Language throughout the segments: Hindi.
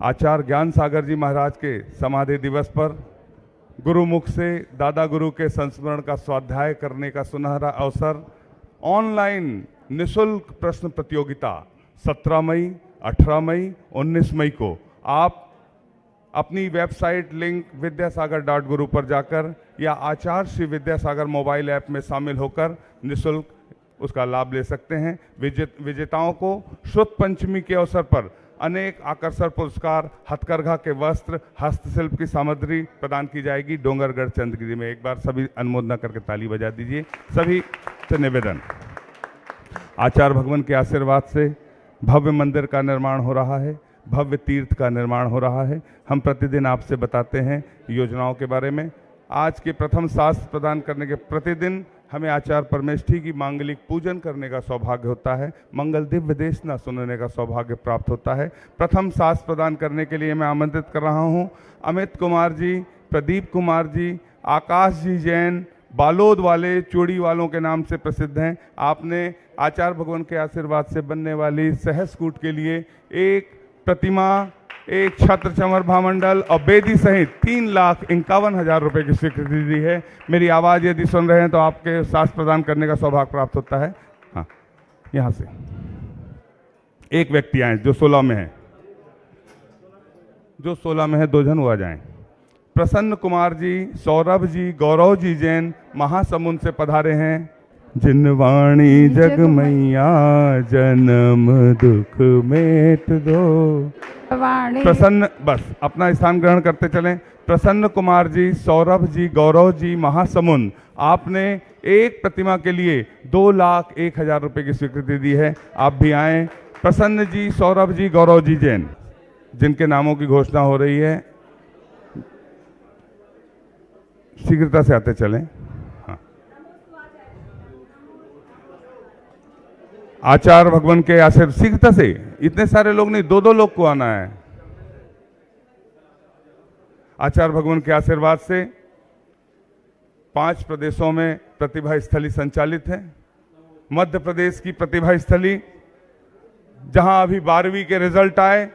आचार्य ज्ञान सागर जी महाराज के समाधि दिवस पर गुरुमुख से दादा गुरु के संस्मरण का स्वाध्याय करने का सुनहरा अवसर, ऑनलाइन निशुल्क प्रश्न प्रतियोगिता 17 मई, 18 मई, 19 मई को आप अपनी वेबसाइट लिंक विद्यासागर.गुरु पर जाकर या आचार्य श्री विद्यासागर मोबाइल ऐप में शामिल होकर निशुल्क उसका लाभ ले सकते हैं। विजेताओं को शुद्ध पंचमी के अवसर पर अनेक आकर्षक पुरस्कार, हथकरघा के वस्त्र, हस्तशिल्प की सामग्री प्रदान की जाएगी डोंगरगढ़ चंद्रगिरी में। एक बार सभी अनुमोदना करके ताली बजा दीजिए। सभी से निवेदन, आचार्य भगवान के आशीर्वाद से भव्य मंदिर का निर्माण हो रहा है, भव्य तीर्थ का निर्माण हो रहा है। हम प्रतिदिन आपसे बताते हैं योजनाओं के बारे में। आज के प्रथम शास्त्र प्रदान करने के प्रतिदिन हमें आचार्य परमेष्ठी की मांगलिक पूजन करने का सौभाग्य होता है, मंगल दिव्य देशना सुनने का सौभाग्य प्राप्त होता है। प्रथम शास्त्र प्रदान करने के लिए मैं आमंत्रित कर रहा हूं अमित कुमार जी, प्रदीप कुमार जी, आकाश जी जैन, बालोद वाले चूड़ी वालों के नाम से प्रसिद्ध हैं। आपने आचार्य भगवान के आशीर्वाद से बनने वाली सहस्कूट के लिए एक प्रतिमा, एक छत्र चमर भामंडल और बेदी सहित 3,51,000 रुपये की स्वीकृति दी है। मेरी आवाज़ यदि सुन रहे हैं तो आपके शास्त्र प्रदान करने का सौभाग्य प्राप्त होता है। हाँ, यहाँ से एक व्यक्ति आए जो 16 में है, जो 16 में है, 2 जन हुआ जाएं। प्रसन्न कुमार जी, सौरभ जी, गौरव जी जैन महासमुंद से पधारे हैं। जिन वाणी जग मैया जन्म दुख मेट दो। प्रसन्न, बस अपना स्थान ग्रहण करते चलें। प्रसन्न कुमार जी, सौरभ जी, गौरव जी महासमुंद, आपने एक प्रतिमा के लिए 2,01,000 रुपये की स्वीकृति दी है। आप भी आएं। प्रसन्न जी, सौरभ जी, गौरव जी जैन, जिनके नामों की घोषणा हो रही है, शीघ्रता से आते चलें। हाँ, आचार्य भगवान के आशीर्वाद, शीघ्रता से, इतने सारे लोग नहीं, 2-2 लोग को आना है। आचार्य भगवान के आशीर्वाद से 5 प्रदेशों में प्रतिभा स्थली संचालित है। मध्य प्रदेश की प्रतिभा स्थली, जहां अभी 12वीं के रिजल्ट आए,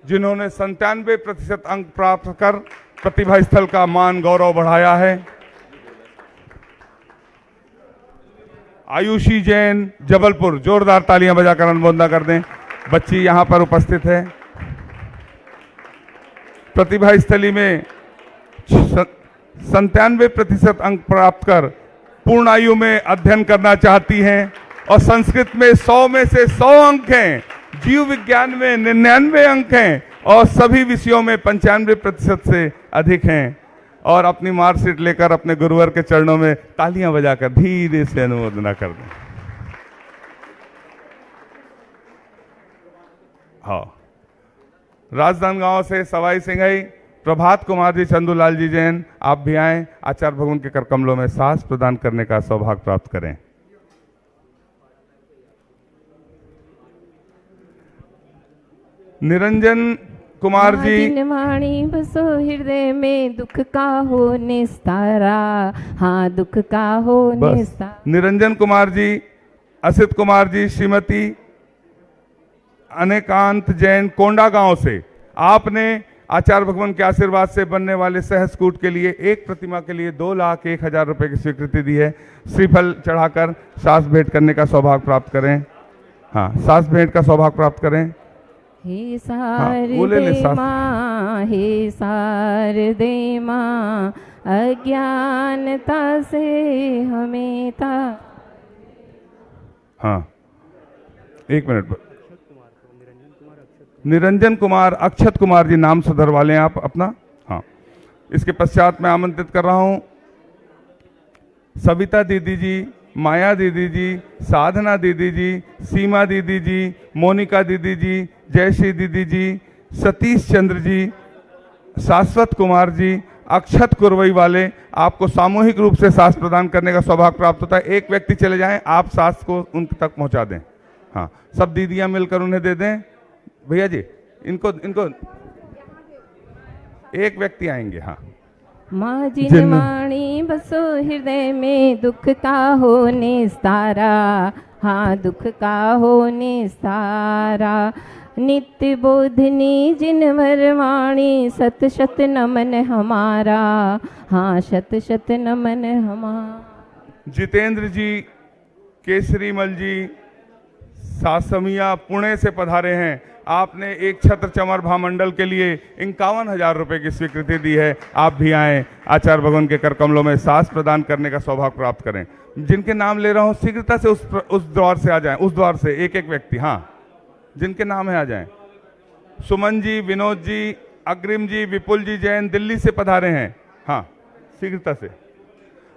जिन्होंने 97% अंक प्राप्त कर प्रतिभा स्थल का मान गौरव बढ़ाया है। आयुषी जैन, जबलपुर, जोरदार तालियां बजाकर अनुमोदना कर दें। बच्ची यहां पर उपस्थित है। प्रतिभा स्थली में 97% अंक प्राप्त कर पूर्ण आयु में अध्ययन करना चाहती हैं और संस्कृत में 100 में से 100 अंक हैं, जीव विज्ञान में 99 अंक हैं और सभी विषयों में 95% से अधिक हैं। और अपनी मार्कशीट लेकर अपने गुरुवर के चरणों में तालियां बजाकर धीरे से अनुमोदना कर दें। हाँ, राजनांदगांव से सवाई सिंघई प्रभात कुमार जी, चंदूलाल जी जैन, आप भी आएं। आचार्य भगवान के कर कमलों में सास प्रदान करने का सौभाग्य प्राप्त करें। निरंजन कुमार जी, वाणी बसो हृदय में, दुख का हो निस्तारा, हाँ दुख का हो निस्तारा। निरंजन कुमार जी, असित कुमार जी, श्रीमती अनेकांत जैन, कोंडा गांव से, आपने आचार्य भगवान के आशीर्वाद से बनने वाले सहस्कूट के लिए एक प्रतिमा के लिए 2,01,000 रुपये की स्वीकृति दी है। श्रीफल चढ़ाकर सास भेंट करने का सौभाग्य प्राप्त करें। हाँ, सास भेंट का सौभाग्य प्राप्त करें। हे शारदे माँ, हे शारदे माँ, अज्ञानता से हमें था। हाँ, एक मिनट पर। निरंजन कुमार, अक्षत कुमार जी, नाम सुधर वाले हैं आप अपना। हाँ, इसके पश्चात मैं आमंत्रित कर रहा हूं सविता दीदी जी, माया दीदी जी, साधना दीदी जी, सीमा दीदी जी, मोनिका दीदी जी, जयश्री दीदी जी, सतीश चंद्र जी, शाश्वत कुमार जी, अक्षत कुरवई वाले। आपको सामूहिक रूप से सास प्रदान करने का सौभाग्य प्राप्त होता है। एक व्यक्ति चले जाएं, आप सास को उन तक पहुंचा दें। हाँ, सब दीदियां मिलकर उन्हें दे दें। भैया जी, इनको एक व्यक्ति आएंगे। हाँ, माँ जिन वाणी बसो हृदय में, दुख का हो निस्तारा, हाँ दुख का हो निस्तारा। नित्य बोधनी जिनवर वाणी, शत शत नमन हमारा, हाँ शत शत नमन हमारा। जितेंद्र जी केसरीमल जी सासमिया पुणे से पधारे हैं। आपने एक छत्र चमर भामंडल के लिए 51,000 रुपए की स्वीकृति दी है। आप भी आएं, आचार्य भगवान के कर कमलों में सांस प्रदान करने का सौभाग्य प्राप्त करें। जिनके नाम ले रहा हूं शीघ्रता से उस द्वार से आ जाएं, उस द्वार से एक एक व्यक्ति, हाँ जिनके नाम है आ जाएं। सुमन जी, विनोद जी, अग्रिम जी, विपुल जी जैन दिल्ली से पधारे हैं, हाँ शीघ्रता से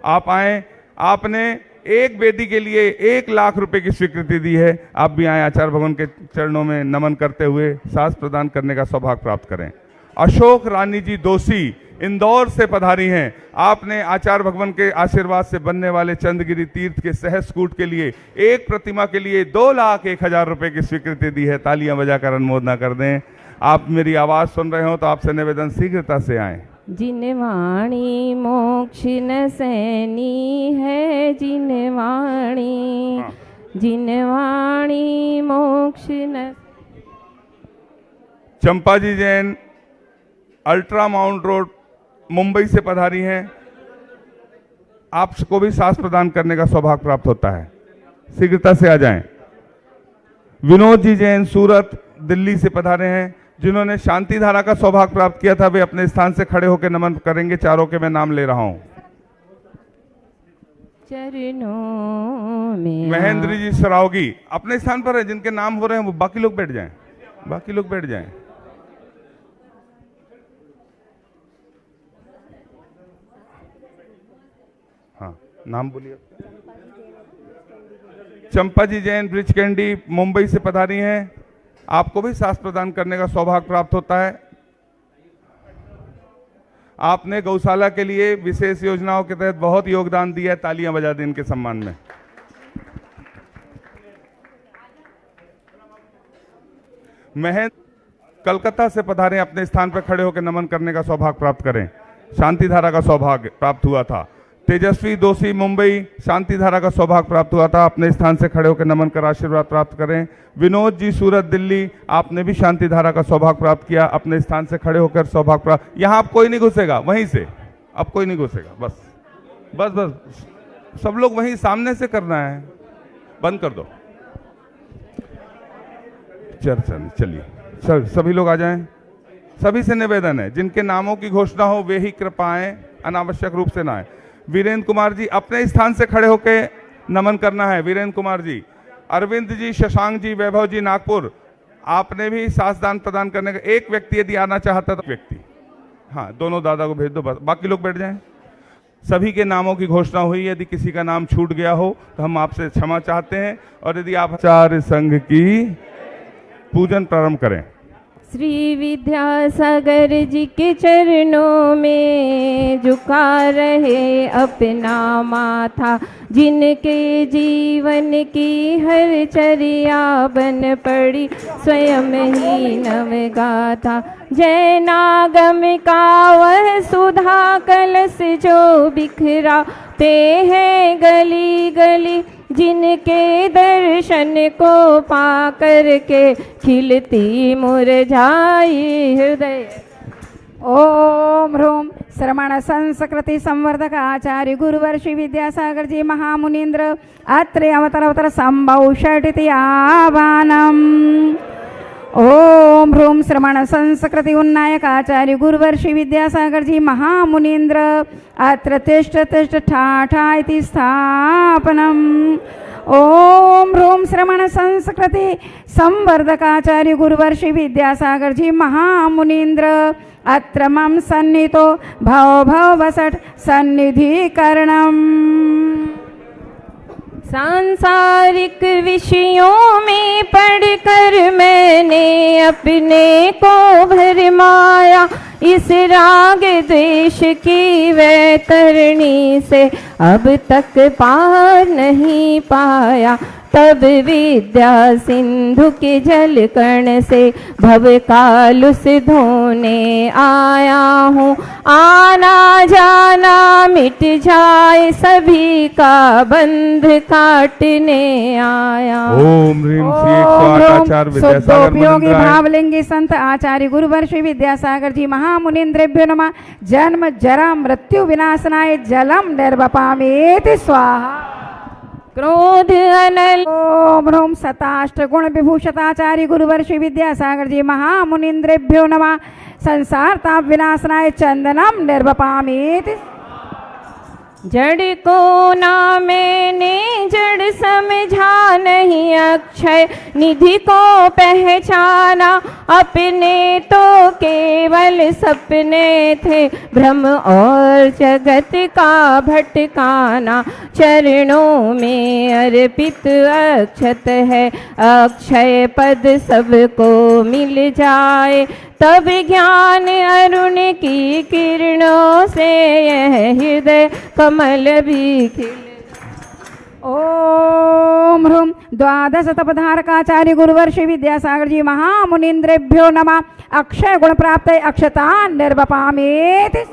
आप आएं। आपने एक बेटी के लिए 1 लाख रुपए की स्वीकृति दी है। आप भी आए, आचार्य भगवान के चरणों में नमन करते हुए सांस प्रदान करने का सौभाग्य प्राप्त करें। अशोक रानी जी दोषी इंदौर से पधारी हैं। आपने आचार्य भगवान के आशीर्वाद से बनने वाले चंद्रगिरी तीर्थ के सहस्कूट के लिए एक प्रतिमा के लिए 2,01,000 रुपए की स्वीकृति दी है। तालियां बजाकर अनुमोदना कर दें। आप मेरी आवाज सुन रहे हो तो आपसे निवेदन शीघ्रता से आए। जिनवाणी मोक्ष न सैनी है, जिनवाणी, हाँ। जिनवाणी मोक्ष न। Champa ji Jain Altamount road Mumbai से पधारी हैं। आपको भी सांस प्रदान करने का सौभाग्य प्राप्त होता है। शीघ्रता से आ जाएं। विनोद जी जैन सूरत दिल्ली से पधारे हैं। जिन्होंने शांति धारा का सौभाग्य प्राप्त किया था वे अपने स्थान से खड़े होकर नमन करेंगे। चारों के मैं नाम ले रहा हूं। चरणों में महेंद्र जी सरावगी अपने स्थान पर है। जिनके नाम हो रहे हैं वो बाकी लोग बैठ जाएं, बाकी लोग बैठ जाएं। हाँ नाम बोलिए। चंपा जी जैन ब्रिज कैंडी मुंबई से पधारी हैं। आपको भी सांस प्रदान करने का सौभाग्य प्राप्त होता है। आपने गौशाला के लिए विशेष योजनाओं के तहत बहुत योगदान दिया है। तालियां बजा दें इनके सम्मान में। महेंद्र कलकत्ता से पधारे, अपने स्थान पर खड़े होकर नमन करने का सौभाग्य प्राप्त करें। शांति धारा का सौभाग्य प्राप्त हुआ था। तेजस्वी दोषी मुंबई शांति धारा का सौभाग्य प्राप्त हुआ था। अपने स्थान से खड़े होकर नमन कर आशीर्वाद प्राप्त करें। विनोद जी सूरत दिल्ली आपने भी शांति धारा का सौभाग्य प्राप्त किया। अपने स्थान से खड़े होकर सौभाग्य प्राप्त। यहाँ आप कोई नहीं घुसेगा, वहीं से अब कोई नहीं घुसेगा। बस बस बस सब लोग वहीं सामने से करना है। बंद कर दो चर्चा। चलिए सभी लोग आ जाएं। सभी से निवेदन है जिनके नामों की घोषणा हो वे ही कृपा आएं, अनावश्यक रूप से ना आए। वीरेंद्र कुमार जी अपने स्थान से खड़े होकर नमन करना है। वीरेंद्र कुमार जी, अरविंद जी, शशांक जी, वैभव जी नागपुर आपने भी सांसदान प्रदान करने का। एक व्यक्ति यदि आना चाहता तो व्यक्ति, हाँ दोनों दादा को भेज दो, बस बाकी लोग बैठ जाएं। सभी के नामों की घोषणा हुई। यदि किसी का नाम छूट गया हो तो हम आपसे क्षमा चाहते हैं। और यदि आप आचार्य संघ की पूजन प्रारंभ करें। श्री विद्यासागर जी के चरणों में झुका रहे अपना माथा, जिनके जीवन की हर चर्या बन पड़ी स्वयं ही नवगाथा। जय नागम का वह सुधा कलश जो बिखराते हैं गली गली, जिनके दर्शन को पा करके खिलती मुरझाई हृदय। ओम ह्रूम श्रमण संस्कृति संवर्धक आचार्य गुरुवर श्री विद्यासागर जी महामुनीन्द्र अत्रे अवतर संभव षटिति आवानम। ओम ह्रूम श्रमण संस्कृति उन्नायक आचार्य गुरुवर श्री विद्यासागर जी महामुनीन्द्र अत्र तिष्ठ तिष्ठ ठाठा इति स्थापनम। ओम ह्रूम श्रमण संस्कृति संवर्धकाचार्य गुरुवर श्री विद्यासागर जी महामुनीन्द्र अत्र मम सन्नितो भव भव वसट सन्निधिकरणम। सांसारिक विषयों में पढ़कर मैंने अपने को भरमाया, इस राग द्वेष की वैतरणी से अब तक पार नहीं पाया। तब विद्या सिंधु के जल कण से भव कालुस धोने आया हूँ। आना जाना मिट जाए सभी का बंध काटने आया। ओम ह्रीम श्री 108 आचार्य विद्यासागर उपयोगी मुनिंद्राय। भावलिंगी संत आचार्य गुरुवर श्री विद्यासागर जी महामुनिंद्रेभ्यो नमः। जन्म जरा मृत्यु विनाशनाय जलम निर्वपामेति स्वाहा। क्रोध अनल। ओम ह्रूम सताष्ट गुण विभूषताचार्य गुरुवर श्री विद्यासागर जी महामुनिंद्रेभ्यो नमः। संसार ताप विनाशनाय चंदनम निर्वपामेति। जड़ को ना मैंने जड़ समझा नहीं अक्षय निधि को पहचाना। अपने तो केवल सपने थे भ्रम और जगत का भटकाना। चरणों में अर्पित अक्षत है अक्षय पद सबको मिल जाए। तब ज्ञान अरुण की किरणों से यह हृदय कमल भी खिल। ओम ह्रूम द्वादश तपधारकाचार्य गुरुवर श्री विद्यासागर जी महामुनिंद्रेभ्यो नमः। अक्षय गुण प्राप्त अक्षता निर्वपामेति।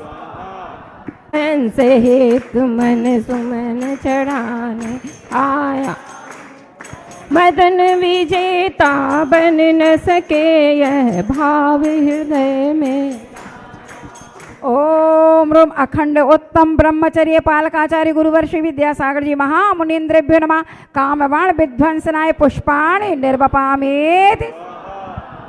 से हेतु मन सुमन चढ़ाने आया। मदन विजेता बन न सके यह भाव हृदय में। ओम ह्रूम अखंड उत्तम ब्रह्मचर्य पालकाचार्य गुरुवर श्री विद्यासागर जी महामुनिंद्रेभ्यो नमः। कामवाण विध्वंसनाय पुष्पाणि निर्वपामेति।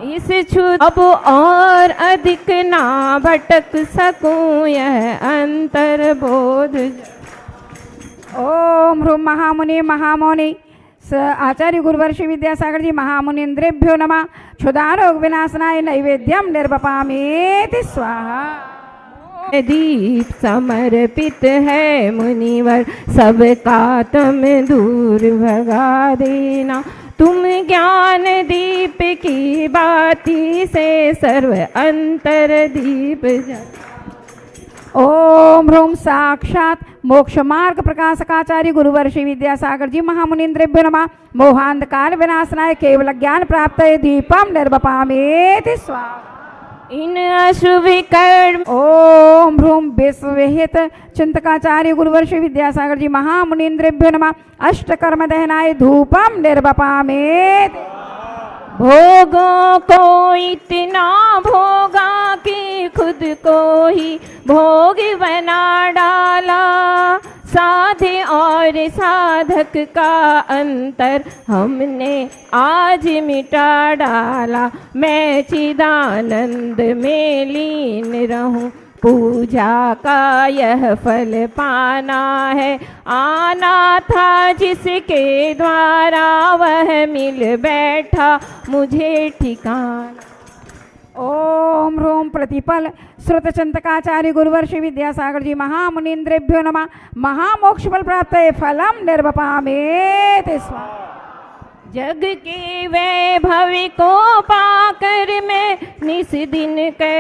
इस छूत अब और अधिक ना भटक सकूं यह अंतर बोध। ओम ह्रूम महामुनि महामौनि आचार्य गुरुवर श्री विद्यासागर जी महामुनिंद्रेभ्यो नमः। क्षुधारोग विनाशनाय नैवेद्यम निर्वपामेति स्वाहा। दीप समर्पित है मुनिवर सबका तुम दूर भगा देना। तुम ज्ञान दीप की बाती से सर्व अंतर दीप जल। ओम ह्रूम साक्षात मोक्ष मार्ग प्रकाशकाचार्य गुरुवर श्री विद्यासागर जी महामुनिंद्रेभ्यो नमः। मोहांधकार विनाशनाय केवल ज्ञान प्राप्त दीपम निर्वपामेति स्वाहा। इन अशुभ कर्म। ओम ह्रूम विश्वहित चिंतकाचार्य गुरुवर श्री विद्यासागर जी महामुनिंद्रेभ्यो नमः। अष्टकर्म दहनाय धूपम निर्वपामेति। भोगों को इतना भोगा कि खुद को ही भोग बना डाला। साधे और साधक का अंतर हमने आज मिटा डाला। मैं चिदानंद में लीन रहूं पूजा का यह फल पाना है। आना था जिसके द्वारा वह मिल बैठा मुझे ठिकाना। ओम ह्रूम प्रतिपल श्रुत चिंतकाचार्य गुरुवर श्री विद्यासागर जी महामुनिंद्रेभ्यो नमः। महामोक्ष फल प्राप्त फलम निर्वपामेति स्वाहा। जग के वैभव को पाकर मैं निस दिन के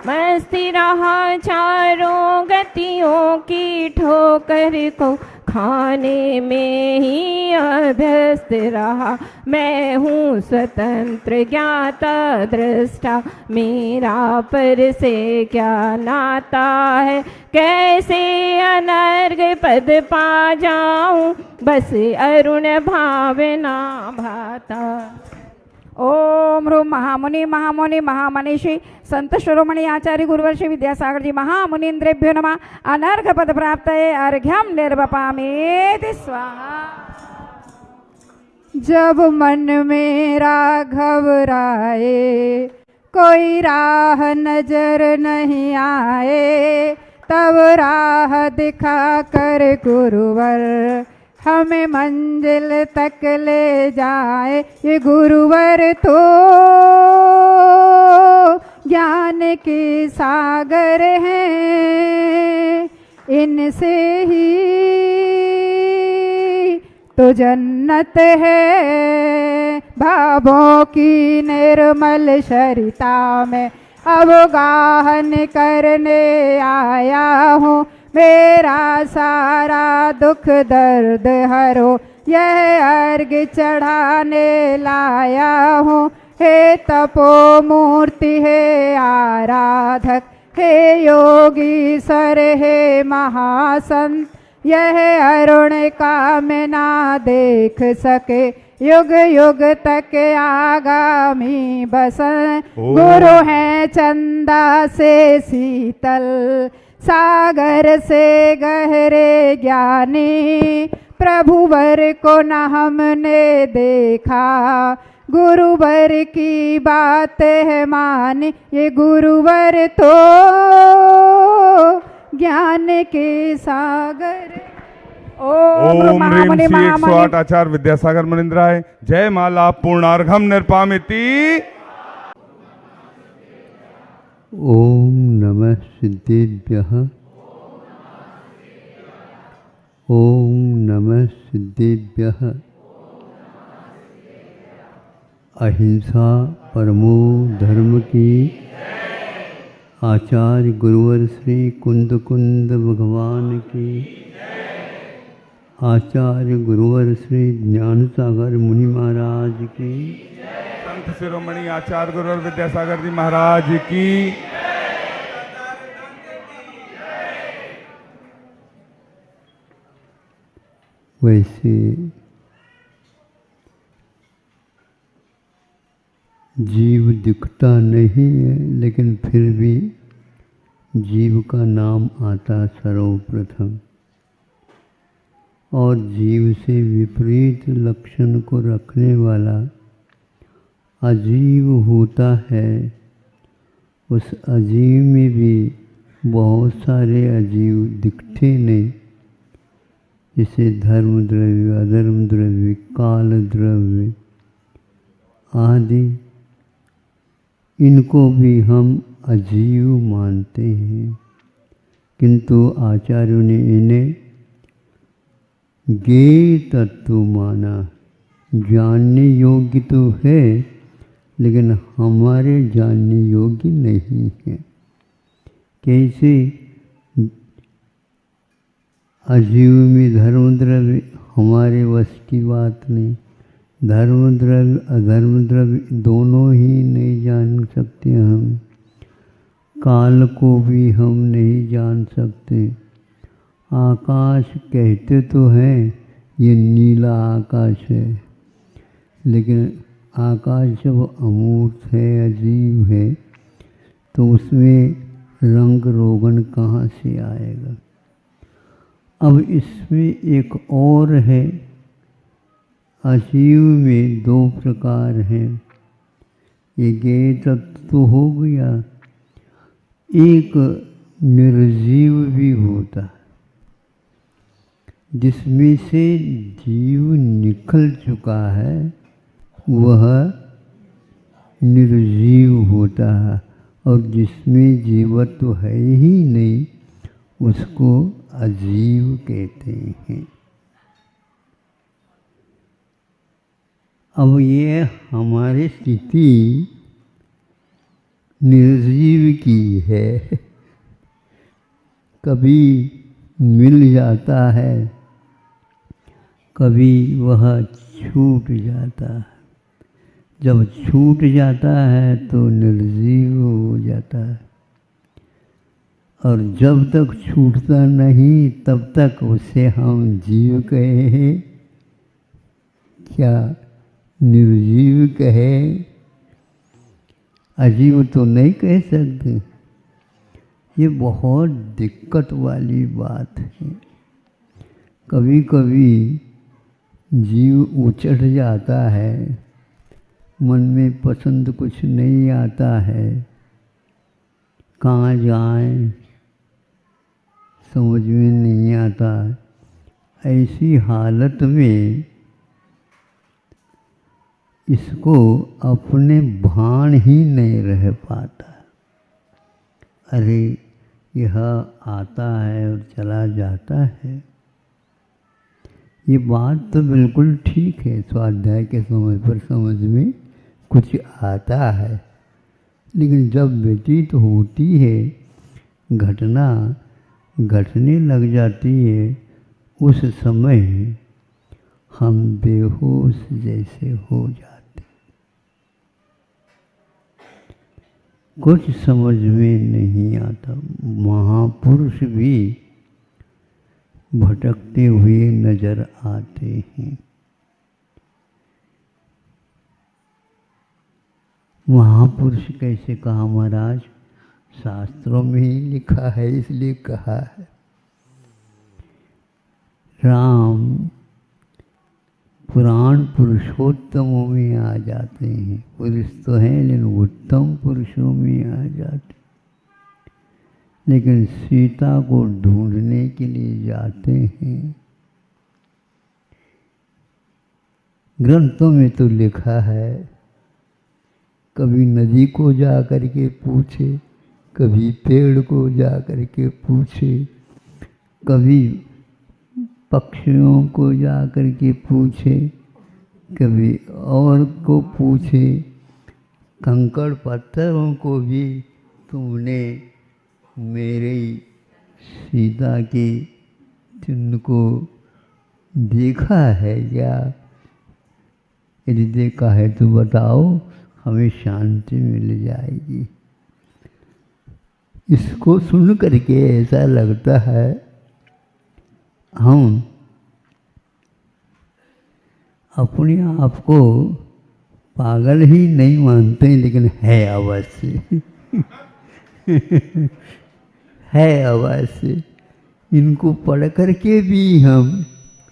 मस्ती रहा। चारों गतियों की ठोकर को खाने में ही अभ्यस्त रहा। मैं हूँ स्वतंत्र ज्ञाता दृष्टा मेरा पर से क्या नाता है। कैसे अनर्घ पद पा जाऊं बस अरुण भावना भाता। ओम ह्रूम महामुनि महामुनि महामनीषी संत शिरोमणि आचार्य गुरुवर श्री विद्यासागर जी महामुनिंद्रेभ्यो नमः। अनर्घ पद प्राप्त अर्घ्यम निर्वपामेति स्वाहा। जब मन मेरा घबराए कोई राह नजर नहीं आए तब राह दिखा कर गुरुवर हमें मंजिल तक ले जाए। ये गुरुवर तो ज्ञान के सागर हैं। इनसे ही तो जन्नत है। भावों की निर्मल सरिता में अवगाहन करने आया हूँ। मेरा सारा दुख दर्द हरो यह अर्घ चढ़ाने लाया हूँ। हे तपो मूर्ति हे आराधक, हे योगी सर हे महासंत, यह अरुण का मैं ना देख सके, युग युग तक आगामी बसन। गुरु है चंदा से शीतल, सागर से गहरे ज्ञानी, प्रभुवर को न हमने देखा, गुरुवर की बात है मानी, ये गुरुवर तो ज्ञान के सागर। ओम ह्रीं श्री 108 आचार्य विद्यासागर मुनीन्द्राय। जय माला पूर्णार्घम निर्पामिति। ओम नमः सिद्धेभ्यः। ओम नमः सिद्धेभ्यः। अहिंसा परमो धर्म की। आचार्य गुरुवर श्री कुंद कुंद भगवान की। आचार्य गुरुवर श्री ज्ञान सागर मुनि महाराज की। संत शिरोमणि आचार्य गुरुवर विद्यासागर जी महाराज की। वैसे जीव दिखता नहीं है, लेकिन फिर भी जीव का नाम आता सर्वप्रथम, और जीव से विपरीत लक्षण को रखने वाला अजीव होता है। उस अजीव में भी बहुत सारे अजीव दिखते नहीं, जैसे धर्म द्रव्य, अधर्म द्रव्य, काल द्रव्य आदि, इनको भी हम अजीव मानते हैं। किंतु आचार्यों ने इन्हें ज्ञेय तत्व माना। जानने योग्य तो है, लेकिन हमारे जानने योग्य नहीं है। कैसे? अजीव में धर्म द्रव्य हमारे वश की बात नहीं। धर्म द्रव्य अधर्म द्रव्य दोनों ही नहीं जान सकते हम। काल को भी हम नहीं जान सकते। आकाश कहते तो हैं ये नीला आकाश है, लेकिन आकाश जब अमूर्त है, अजीब है, तो उसमें रंग रोगन कहाँ से आएगा। अब इसमें एक और है, अजीव में दो प्रकार हैं। ये ज्ञेय तत्व तो हो गया, एक निर्जीव भी होता है, जिसमें से जीव निकल चुका है, वह निर्जीव होता है। और जिसमें जीवत्व है ही नहीं, उसको अजीव कहते हैं। अब ये हमारी स्थिति निर्जीव की है। कभी मिल जाता है, कभी वह छूट जाता है। जब छूट जाता है तो निर्जीव हो जाता है, और जब तक छूटता नहीं तब तक उसे हम जीव कहे हैं, क्या निर्जीव कहे, अजीव तो नहीं कह सकते। ये बहुत दिक्कत वाली बात है। कभी कभी जीव उचट जाता है, मन में पसंद कुछ नहीं आता है, कहाँ जाएं समझ में नहीं आता। ऐसी हालत में इसको अपने भान ही नहीं रह पाता। अरे यह आता है और चला जाता है। ये बात तो बिल्कुल ठीक है, स्वाध्याय के समय पर समझ में कुछ आता है, लेकिन जब व्यतीत होती है, घटना घटने लग जाती है, उस समय हम बेहोश जैसे हो जाते, कुछ समझ में नहीं आता। महापुरुष भी भटकते हुए नजर आते हैं। महापुरुष कैसे कहा महाराज? शास्त्रों में ही लिखा है, इसलिए कहा है। राम पुराण पुरुषोत्तमों में आ जाते हैं। पुरुष तो हैं लेकिन उत्तम पुरुषों में आ जाते, लेकिन सीता को ढूंढने के लिए जाते हैं। ग्रंथों में तो लिखा है, कभी नदी को जा कर के पूछे, कभी पेड़ को जा कर के पूछे, कभी पक्षियों को जा कर के पूछे, कभी और को पूछे, कंकड़ पत्थरों को भी तुमने मेरे सीता के चिन्ह को देखा है क्या? यदि देखा है तो बताओ, हमें शांति मिल जाएगी। इसको सुन करके ऐसा लगता है हम अपने आप को पागल ही नहीं मानते, लेकिन है अवश्य है अवश्य। इनको पढ़ करके भी हम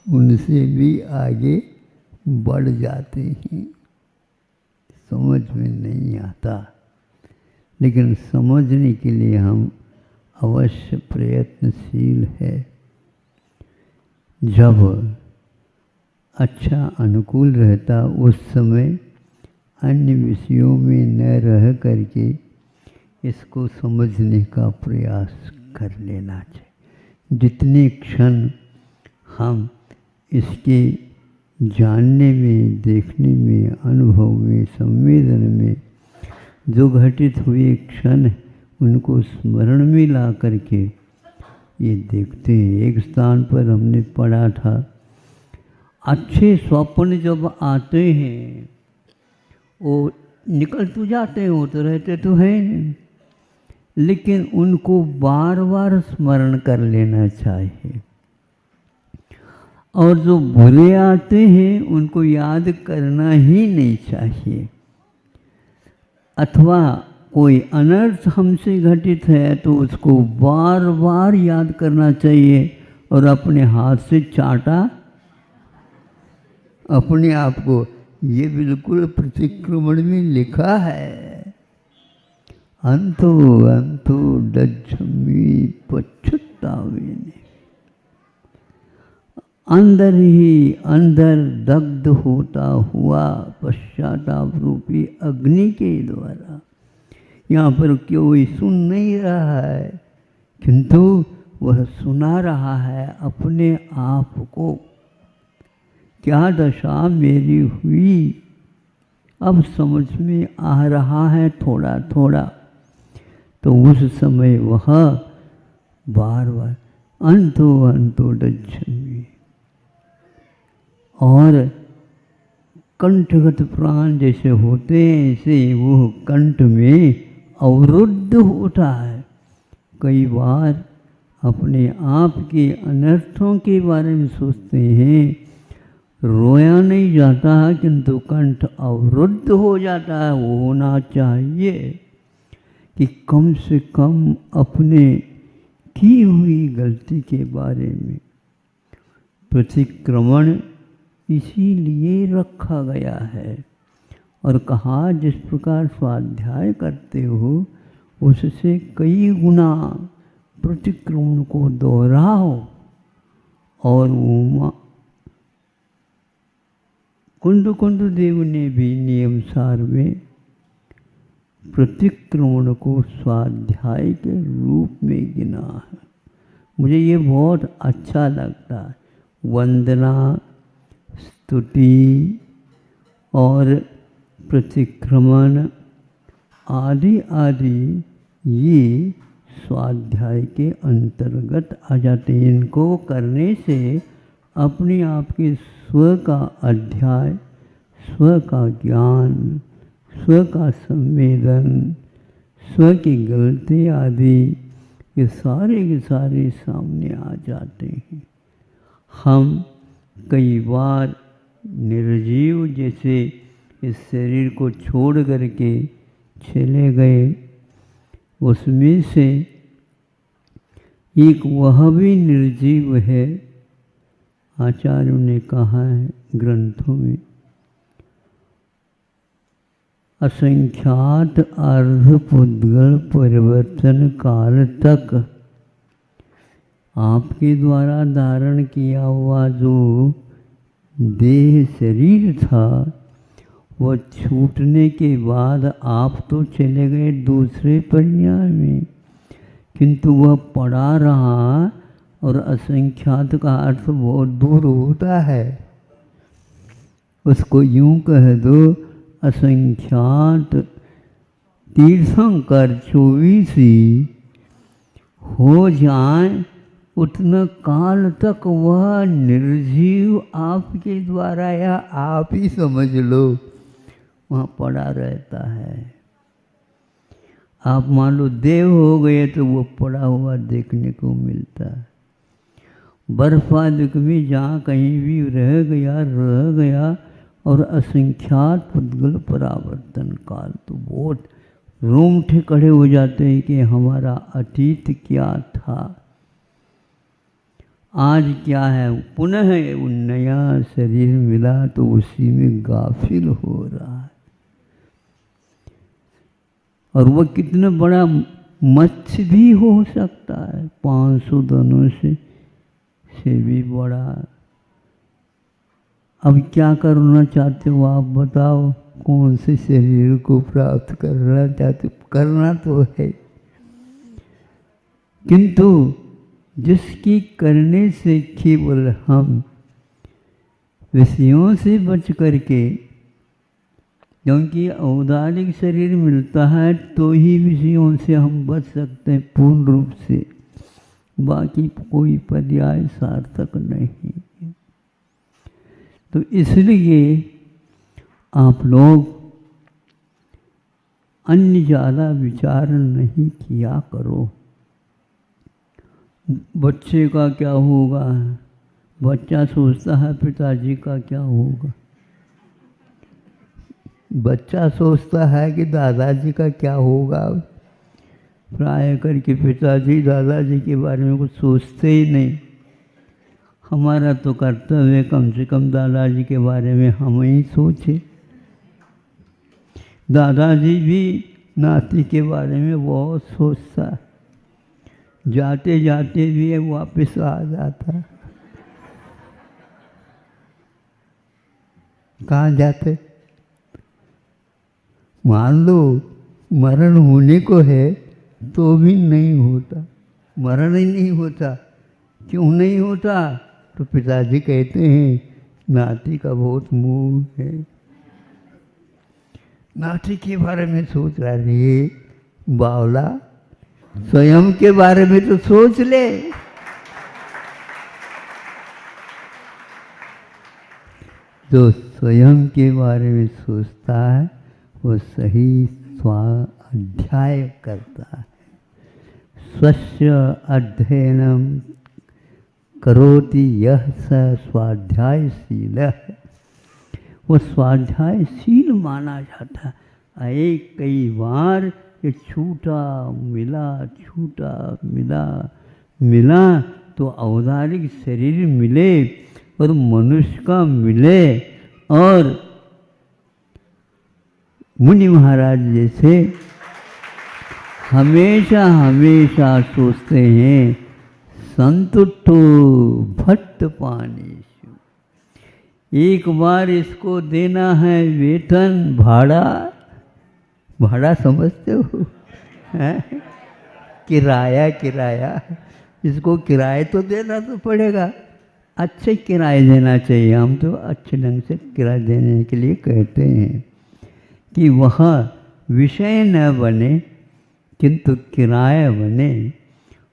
उनसे भी आगे बढ़ जाते हैं। समझ में नहीं आता, लेकिन समझने के लिए हम अवश्य प्रयत्नशील है। जब अच्छा अनुकूल रहता उस समय अन्य विषयों में न रह करके इसको समझने का प्रयास कर लेना चाहिए। जितने क्षण हम इसके जानने में, देखने में, अनुभव में, संवेदन में जो घटित हुए क्षण, उनको स्मरण में ला करके ये देखते हैं। एक स्थान पर हमने पढ़ा था, अच्छे स्वप्न जब आते हैं वो निकल तो जाते हैं, वो तो रहते तो हैं नहीं, लेकिन उनको बार बार स्मरण कर लेना चाहिए। और जो बुरे आते हैं उनको याद करना ही नहीं चाहिए। अथवा कोई अनर्थ हमसे घटित है तो उसको बार बार याद करना चाहिए और अपने हाथ से चाटा अपने आप को। ये बिल्कुल प्रतिक्रमण में लिखा है, अंतो अंतो डज्झमि पच्छुतावेने। अंदर ही अंदर दग्ध होता हुआ पश्चाताप रूपी अग्नि के द्वारा। यहाँ पर कोई सुन नहीं रहा है, किंतु वह सुना रहा है अपने आप को। क्या दशा मेरी हुई, अब समझ में आ रहा है थोड़ा थोड़ा। तो उस समय वह बार बार अंतो अंतो डज्झमि, और कंठगत प्राण जैसे होते हैं ऐसे वो कंठ में अवरुद्ध होता है। कई बार अपने आप के अनर्थों के बारे में सोचते हैं, रोया नहीं जाता किंतु कंठ अवरुद्ध हो जाता है। वो होना चाहिए कि कम से कम अपने की हुई गलती के बारे में प्रतिक्रमण इसीलिए रखा गया है। और कहा जिस प्रकार स्वाध्याय करते हो उससे कई गुना प्रतिक्रमण को दोहराओ। और वो कुंद देव ने भी नियम सार में प्रतिक्रमण को स्वाध्याय के रूप में गिना है। मुझे ये बहुत अच्छा लगता है। वंदना, स्तुति और प्रतिक्रमण आदि आदि ये स्वाध्याय के अंतर्गत आ जाते हैं। इनको करने से अपने आप के स्व का अध्याय, स्व का ज्ञान, स्व का संवेदन, स्व की गलती आदि ये सारे के सारे सामने आ जाते हैं। हम कई बार निर्जीव जैसे इस शरीर को छोड़ करके चले गए, उसमें से एक वह भी निर्जीव है। आचार्यों ने कहा है ग्रंथों में, असंख्यात अर्ध पुद्गल परिवर्तन काल तक आपके द्वारा धारण किया हुआ जो देह शरीर था, वह छूटने के बाद आप तो चले गए दूसरे पर्याय में, किंतु वह पड़ा रहा। और असंख्यात का अर्थ बहुत दूर होता है, उसको यूं कह दो, असंख्यात तीर्थंकर 24 हो जाए उतना काल तक वह निर्जीव आपके द्वारा, या आप ही समझ लो, वहाँ पड़ा रहता है। आप मान लो देव हो गए तो वो पड़ा हुआ देखने को मिलता है। बर्फ आदि भी जहाँ कहीं भी रह गया और असंख्यात पुद्गल परावर्तन काल, तो बहुत रोंगटे खड़े हो जाते हैं कि हमारा अतीत क्या था, आज क्या है। पुनः वो नया शरीर मिला तो उसी में गाफिल हो रहा है। और वह कितना बड़ा मत्स्य भी हो सकता है, 500 धनों से भी बड़ा। अब क्या करना चाहते हो आप बताओ, कौन से शरीर को प्राप्त करना चाहते हो? करना तो है, किंतु जिसकी करने से केवल हम विषयों से बच करके, क्योंकि औदारिक शरीर मिलता है तो ही विषयों से हम बच सकते हैं पूर्ण रूप से, बाकी कोई पर्याय सार्थक नहीं। तो इसलिए आप लोग अन्य ज़्यादा विचार नहीं किया करो। बच्चे का क्या होगा, बच्चा सोचता है पिताजी का क्या होगा, बच्चा सोचता है कि दादाजी का क्या होगा। प्राय करके पिताजी दादाजी के बारे में कुछ सोचते ही नहीं। हमारा तो कर्तव्य है कम से कम दादाजी के बारे में हम ही सोचे। दादाजी भी नाती के बारे में बहुत सोचता, जाते जाते भी वापस आ जाता। कहाँ जाते? मान लो मरण होने को है तो भी नहीं होता, मरण ही नहीं होता। क्यों नहीं होता? तो पिताजी कहते हैं नाती का बहुत मोह है, नाती के बारे में सोच रहा है। बावला, स्वयं के बारे में तो सोच ले। जो स्वयं के बारे में सोचता है वो सही स्वाध्याय करता है। स्वस्य अध्ययनम करोति यह स स्वाध्यायशील है, वो स्वाध्यायशील माना जाता है। कई बार ये छूटा मिला तो औदारिक शरीर मिले और मनुष्य का मिले। और मुनि महाराज जैसे हमेशा सोचते हैं संतुष्टो भट्ट पानी। एक बार इसको देना है वेतन, भाड़ा समझते हो, हैं? किराया, इसको किराए तो देना तो पड़ेगा। अच्छे किराए देना चाहिए, हम तो अच्छे ढंग से किराया देने के लिए कहते हैं कि वह विषय न बने किंतु किराया बने।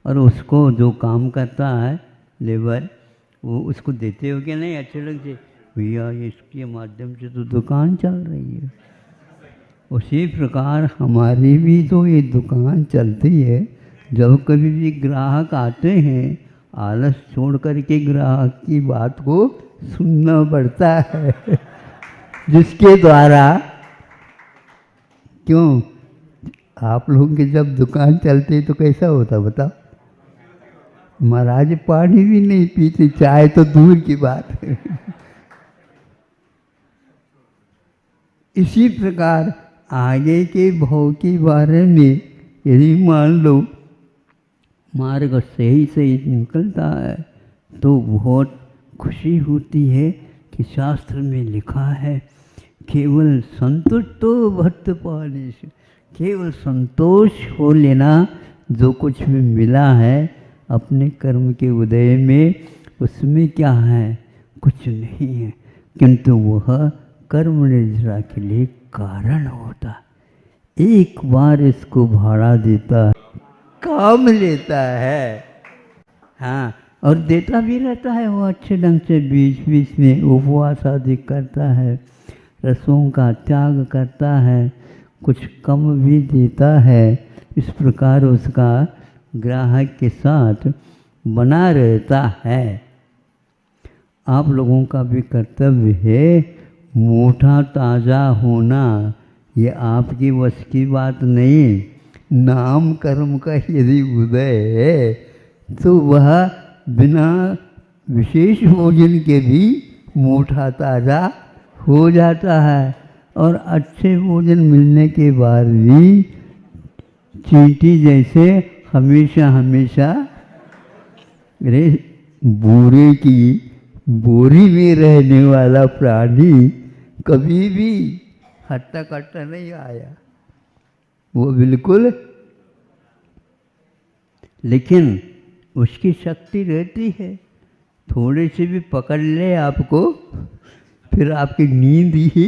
और उसको जो काम करता है लेबर, वो उसको देते हो क्या नहीं अच्छे ढंग से? भैया इसके माध्यम से तो दुकान चल रही है। उसी प्रकार हमारी भी तो ये दुकान चलती है। जब कभी भी ग्राहक आते हैं, आलस छोड़ करके ग्राहक की बात को सुनना पड़ता है जिसके द्वारा, क्यों आप लोगों की जब दुकान चलती तो कैसा होता बताओ? महाराज पानी भी नहीं पीते, चाय तो दूर की बात है। इसी प्रकार आगे के भाव के बारे में यदि मान लो मार्ग सही सही निकलता है तो बहुत खुशी होती है कि शास्त्र में लिखा है केवल संतुष्टो भक्त पानी से, केवल संतोष हो लेना जो कुछ भी मिला है अपने कर्म के उदय में, उसमें क्या है? कुछ नहीं है, किंतु वह कर्म निद्रा के लिए कारण होता। एक बार इसको भाड़ा देता है, काम लेता है, हाँ, और देता भी रहता है वो अच्छे ढंग से। बीच बीच में उपवास आदि करता है, रसों का त्याग करता है, कुछ कम भी देता है। इस प्रकार उसका ग्राहक के साथ बना रहता है। आप लोगों का भी कर्तव्य है मोटा ताज़ा होना, ये आपकी वश की बात नहीं। नाम कर्म का यदि उदय है तो वह बिना विशेष भोजन के भी मोटा ताज़ा हो जाता है, और अच्छे भोजन मिलने के बाद भी चींटी जैसे हमेशा हमेशा अरे बूढ़े की बोरी में रहने वाला प्राणी कभी भी हट्टा कट्टा नहीं आया, वो बिल्कुल। लेकिन उसकी शक्ति रहती है, थोड़े से भी पकड़ ले आपको, फिर आपकी नींद ही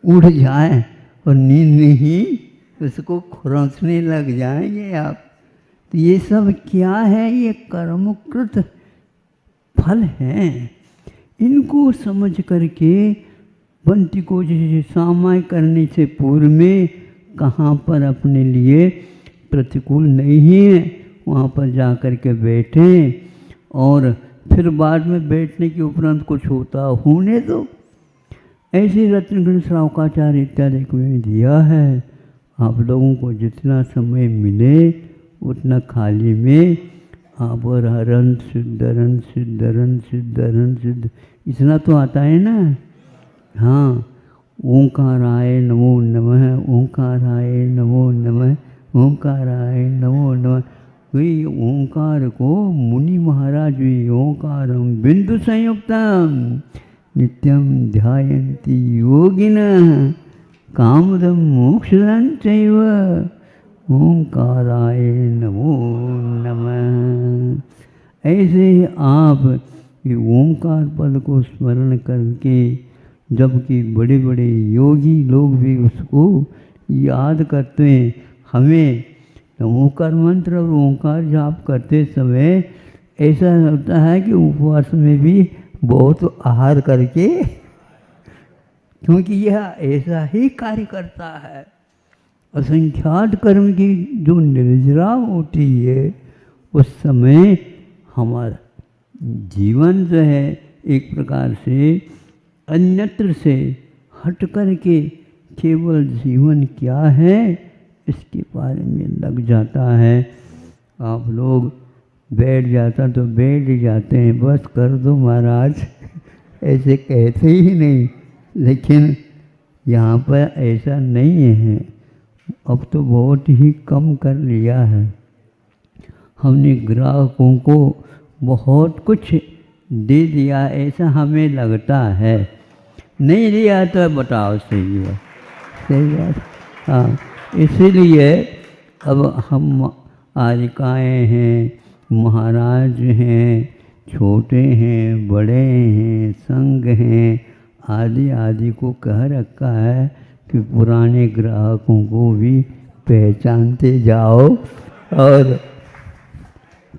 उड़ जाए और नींद में ही उसको खुरसने लग जाएंगे आप। तो ये सब क्या है? ये कर्मकृत फल हैं। इनको समझ करके बंटी को जैसे सामाय करने से पूर्व में कहाँ पर अपने लिए प्रतिकूल नहीं है वहाँ पर जा कर के बैठें, और फिर बाद में बैठने के उपरांत कुछ होता होने दो। ऐसे रत्नगण श्रावकाचार्य इत्यादि को दिया है। आप लोगों को जितना समय मिले उतना खाली में आप हरन सिद्धरन सिद्धरन सिद्धरन सिद्ध इतना तो आता है ना। हाँ, ओंकाराय नमो नमः, ओंकाराय नमो नमः, ओंकाराय नमो नमः। वही ओंकार को मुनि महाराज भी ओंकारम बिंदु संयुक्तम नित्यम ध्यायन्ति योगिनः कामदम मोक्षदं चैव ओंकाराय नमो नमः। ऐसे ही आप ये ओंकार पद को स्मरण करके, जबकि बड़े बड़े योगी लोग भी उसको याद करते हैं, हमें ओंकार मंत्र और ओंकार जाप करते समय ऐसा होता है कि उपवास में भी बहुत आहार करके, क्योंकि यह ऐसा ही कार्य करता है। असंख्यात कर्म की जो निर्जरा होती है उस समय हमारा जीवन जो है एक प्रकार से अन्यत्र से हट करके केवल जीवन क्या है इसके बारे में लग जाता है। आप लोग बैठ जाता तो बैठ जाते हैं, बस कर दो महाराज ऐसे कहते ही नहीं, लेकिन यहाँ पर ऐसा नहीं है। अब तो बहुत ही कम कर लिया है हमने, ग्राहकों को बहुत कुछ दे दिया ऐसा हमें लगता है। नहीं दिया तो बताओ सही बात, सही बात। हाँ, इसीलिए अब हम आरिकाएँ हैं, महाराज हैं, छोटे हैं, बड़े हैं, संघ हैं आदि आदि को कह रखा है कि पुराने ग्राहकों को भी पहचानते जाओ और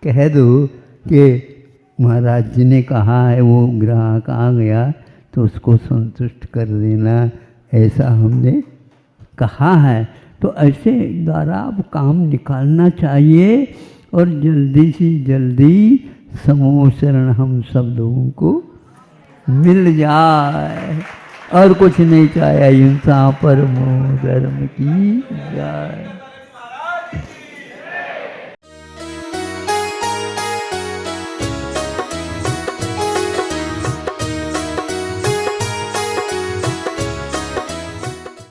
कह दो कि महाराज जी ने कहा है वो ग्राहक आ गया तो उसको संतुष्ट कर देना, ऐसा हमने कहा है। तो ऐसे द्वारा अब काम निकालना चाहिए और जल्दी से जल्दी समूह शरण हम सब लोगों को मिल जाए और कुछ नहीं चाहिए। अहिंसा परमो धर्म की जय।